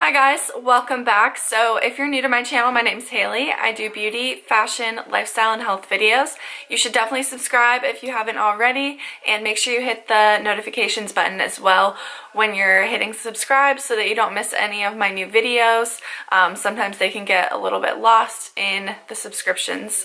Hi guys, welcome back. So if you're new to my channel, my name's Haley. I do beauty, fashion, lifestyle, and health videos. You should definitely subscribe if you haven't already, and make sure you hit the notifications button as well when you're hitting subscribe so that you don't miss any of my new videos. Sometimes they can get a little bit lost in the subscriptions.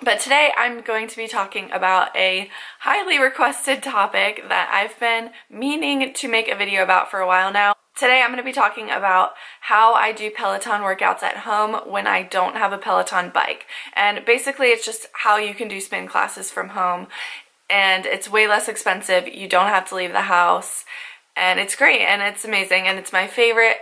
But today I'm going to be talking about a highly requested topic that I've been meaning to make a video about for a while now. Today I'm going to be talking about how I do Peloton workouts at home when I don't have a Peloton bike. And basically it's just how you can do spin classes from home, and it's way less expensive. You don't have to leave the house, and it's great and it's amazing, and it's my favorite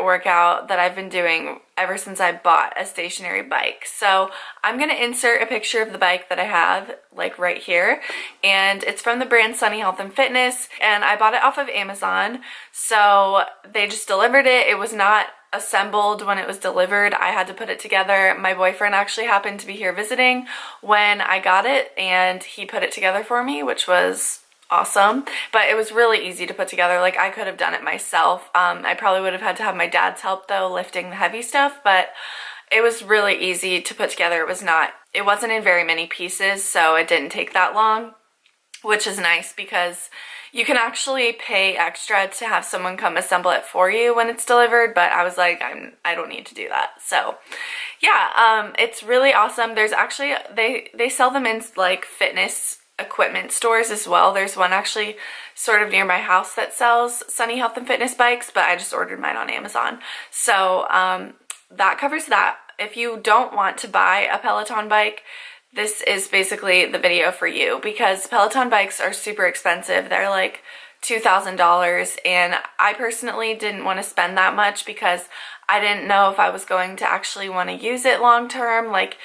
workout that I've been doing ever since I bought a stationary bike. So I'm going to insert a picture of the bike that I have, like right here, and it's from the brand Sunny Health and Fitness, and I bought it off of Amazon. So they just delivered it. It was not assembled when it was delivered. I had to put it together. My boyfriend actually happened to be here visiting when I got it, and he put it together for me, which was awesome. But it was really easy to put together. Like, I could have done it myself. I probably would have had to have my dad's help though, lifting the heavy stuff, but it was really easy to put together. It wasn't in very many pieces, so it didn't take that long, which is nice because you can actually pay extra to have someone come assemble it for you when it's delivered, but I was like, I don't need to do that. So yeah, it's really awesome. There's actually, they sell them in like fitness equipment stores as well. There's one actually sort of near my house that sells Sunny Health and Fitness bikes, but I just ordered mine on Amazon. So that covers that. If you don't want to buy a Peloton bike, this is basically the video for you, because Peloton bikes are super expensive. They're like $2,000, and I personally didn't want to spend that much because I didn't know if I was going to actually want to use it long term, like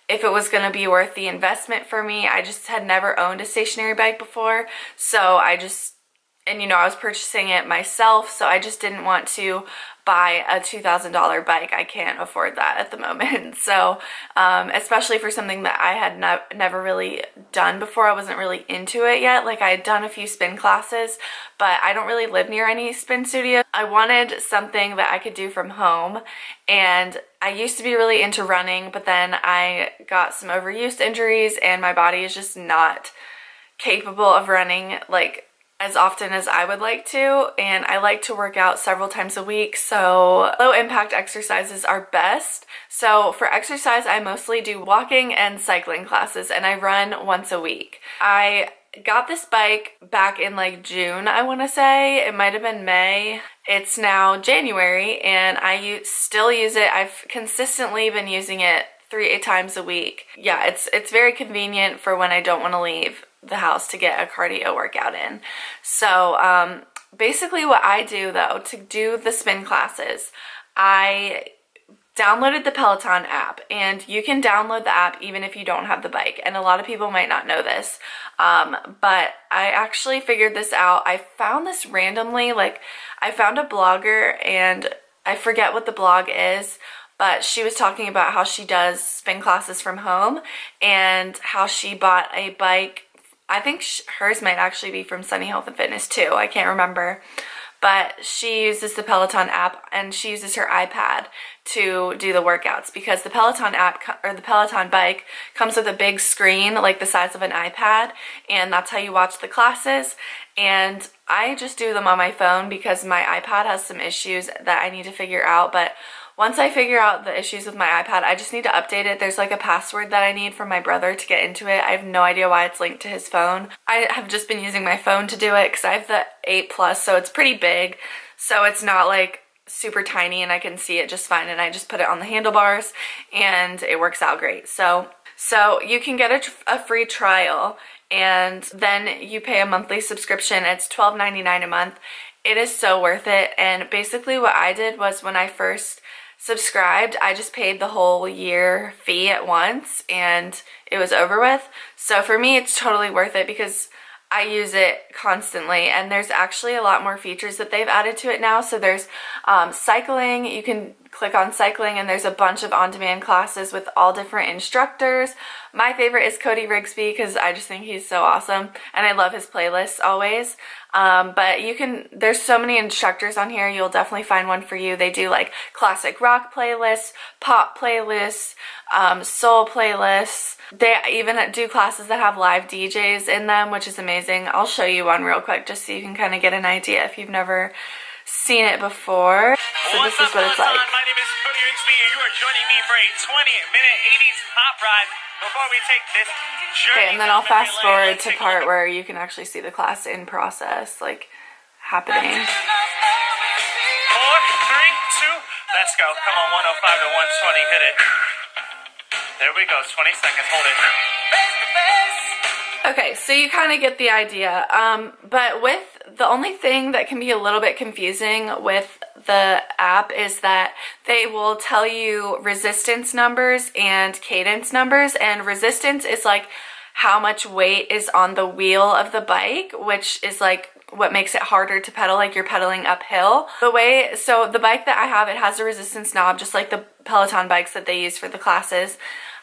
if it was going to be worth the investment for me. I just had never owned a stationary bike before, so I was purchasing it myself, so I just didn't want to buy a $2,000 bike. I can't afford that at the moment. So especially for something that I had never really done before. I wasn't really into it yet. Like, I had done a few spin classes, but I don't really live near any spin studios. I wanted something that I could do from home, and I used to be really into running, but then I got some overuse injuries and my body is just not capable of running like as often as I would like to, and I like to work out several times a week, so low impact exercises are best. So for exercise, I mostly do walking and cycling classes, and I run once a week. I got this bike back in like June, I want to say. It might have been May. It's now January, and I still use it. I've consistently been using it 3 times a week. Yeah, it's very convenient for when I don't want to leave the house to get a cardio workout in. So basically what I do though to do the spin classes, I downloaded the Peloton app, and you can download the app even if you don't have the bike, and a lot of people might not know this, but I actually figured this out. I found this randomly. Like, I found a blogger, and I forget what the blog is, but she was talking about how she does spin classes from home and how she bought a bike. I think hers might actually be from Sunny Health and Fitness too. I can't remember. But she uses the Peloton app, and she uses her iPad to do the workouts, because the Peloton app or the Peloton bike comes with a big screen like the size of an iPad, and that's how you watch the classes. And I just do them on my phone because my iPad has some issues that I need to figure out. But once I figure out the issues with my iPad, I just need to update it. There's like a password that I need from my brother to get into it. I have no idea why it's linked to his phone. I have just been using my phone to do it because I have the 8 Plus, so it's pretty big. So it's not like super tiny, and I can see it just fine, and I just put it on the handlebars and it works out great. So you can get a free trial, and then you pay a monthly subscription. It's $12.99 a month. It is so worth it. And basically what I did was, when I first subscribed, I just paid the whole year fee at once and it was over with. So for me, it's totally worth it because I use it constantly, and there's actually a lot more features that they've added to it now. So there's cycling. You can click on cycling and there's a bunch of on-demand classes with all different instructors. My favorite is Cody Rigsby because I just think he's so awesome and I love his playlists always. But there's so many instructors on here, you'll definitely find one for you. They do like classic rock playlists, pop playlists, soul playlists. They even do classes that have live DJs in them, which is amazing. I'll show you one real quick just so you can kind of get an idea if you've never seen it before. So this is what it's like. My name is Cody Rigsby and you are joining me for a 20-minute 80s pop ride before we take this journey. Okay, and then I'll fast forward to part where you can actually see the class in process, like, happening. 4, 3, 2, let's go. Come on, 105 to 120, hit it. There we go, 20 seconds, hold it. Okay, so you kind of get the idea, but the only thing that can be a little bit confusing with the app is that they will tell you resistance numbers and cadence numbers, and resistance is like how much weight is on the wheel of the bike, which is like what makes it harder to pedal, like you're pedaling uphill. So the bike that I have, it has a resistance knob, just like the Peloton bikes that they use for the classes.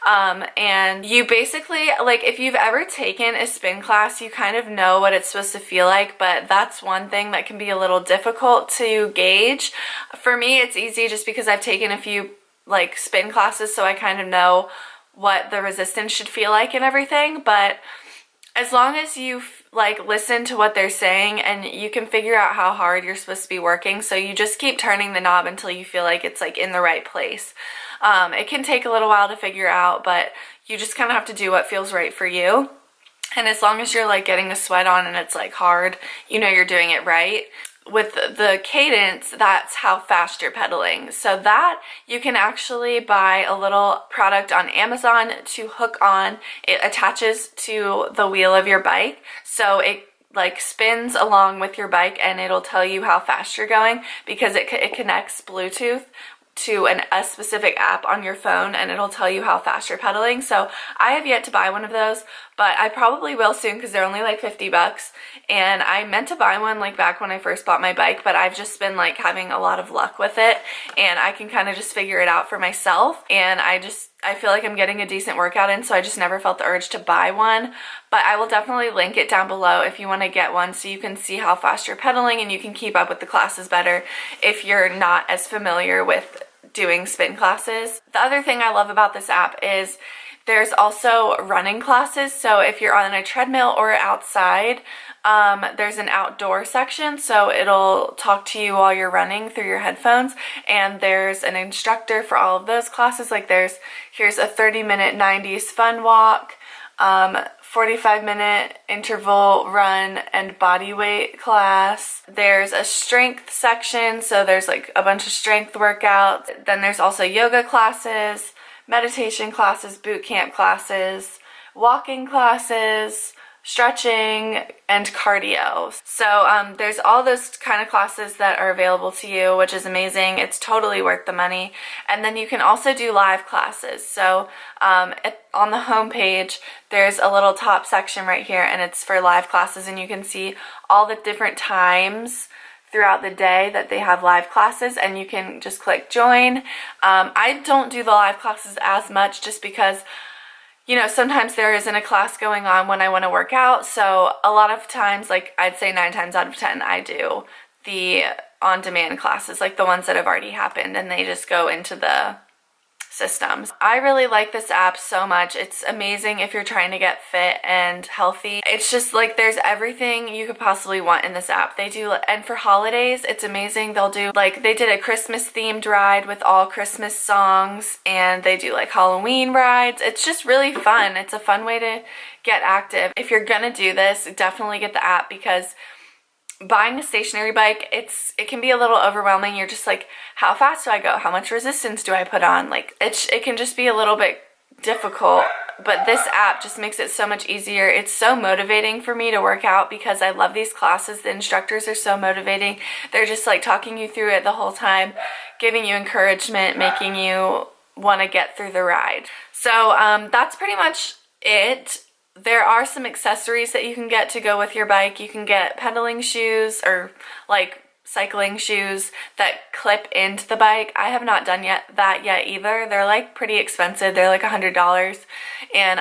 And you basically, like, if you've ever taken a spin class, you kind of know what it's supposed to feel like, but that's one thing that can be a little difficult to gauge. For me, it's easy just because I've taken a few, like, spin classes, so I kind of know what the resistance should feel like and everything, but as long as you like listen to what they're saying and you can figure out how hard you're supposed to be working, so you just keep turning the knob until you feel like it's like in the right place. It can take a little while to figure out, but you just kind of have to do what feels right for you. And as long as you're like getting a sweat on and it's like hard, you know you're doing it right. With the cadence, that's how fast you're pedaling. So that you can actually buy a little product on Amazon to hook on. It attaches to the wheel of your bike, so it like spins along with your bike and it'll tell you how fast you're going because it connects Bluetooth to a specific app on your phone and it'll tell you how fast you're pedaling. So I have yet to buy one of those, but I probably will soon because they're only like 50 bucks. And I meant to buy one like back when I first bought my bike, but I've just been like having a lot of luck with it and I can kind of just figure it out for myself. And I feel like I'm getting a decent workout in, so I just never felt the urge to buy one. But I will definitely link it down below if you want to get one so you can see how fast you're pedaling and you can keep up with the classes better if you're not as familiar with doing spin classes. The other thing I love about this app is there's also running classes. So if you're on a treadmill or outside, there's an outdoor section, so it'll talk to you while you're running through your headphones, and there's an instructor for all of those classes. Like here's a 30-minute 90s fun walk, 45-minute interval run and body weight class. There's a strength section, so there's like a bunch of strength workouts. Then there's also yoga classes, meditation classes, boot camp classes, walking classes, stretching, and cardio. So there's all those kind of classes that are available to you, which is amazing. It's totally worth the money. And then you can also do live classes. So on the home page, there's a little top section right here, and it's for live classes, and you can see all the different times throughout the day that they have live classes, and you can just click join. I don't do the live classes as much just because sometimes there isn't a class going on when I want to work out. So a lot of times, like I'd say 9 times out of 10, I do the on-demand classes, like the ones that have already happened, and they just go into the systems. I really like this app so much. It's amazing if you're trying to get fit and healthy. It's just like there's everything you could possibly want in this app. They do, and for holidays, it's amazing. They'll do like, they did a Christmas themed ride with all Christmas songs, and they do like Halloween rides. It's just really fun. It's a fun way to get active. If you're gonna do this, definitely get the app, because buying a stationary bike, it can be a little overwhelming. You're just like, how fast do I go? How much resistance do I put on? Like it can just be a little bit difficult, but this app just makes it so much easier. It's so motivating for me to work out because I love these classes. The instructors are so motivating. They're just like talking you through it the whole time, giving you encouragement, making you want to get through the ride. So that's pretty much it. There are some accessories that you can get to go with your bike. You can get pedaling shoes or like cycling shoes that clip into the bike. I have not done that yet either. They're like pretty expensive. They're like $100, and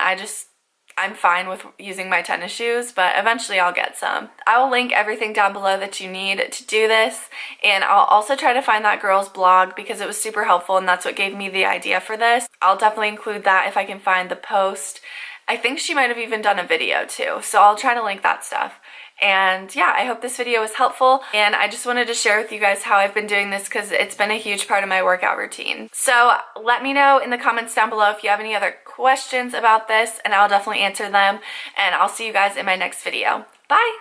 I'm fine with using my tennis shoes, but eventually I'll get some. I will link everything down below that you need to do this, and I'll also try to find that girl's blog because it was super helpful and that's what gave me the idea for this. I'll definitely include that if I can find the post. I think she might have even done a video too, so I'll try to link that stuff. And yeah, I hope this video was helpful, and I just wanted to share with you guys how I've been doing this because it's been a huge part of my workout routine. So let me know in the comments down below if you have any other questions about this, and I'll definitely answer them, and I'll see you guys in my next video. Bye!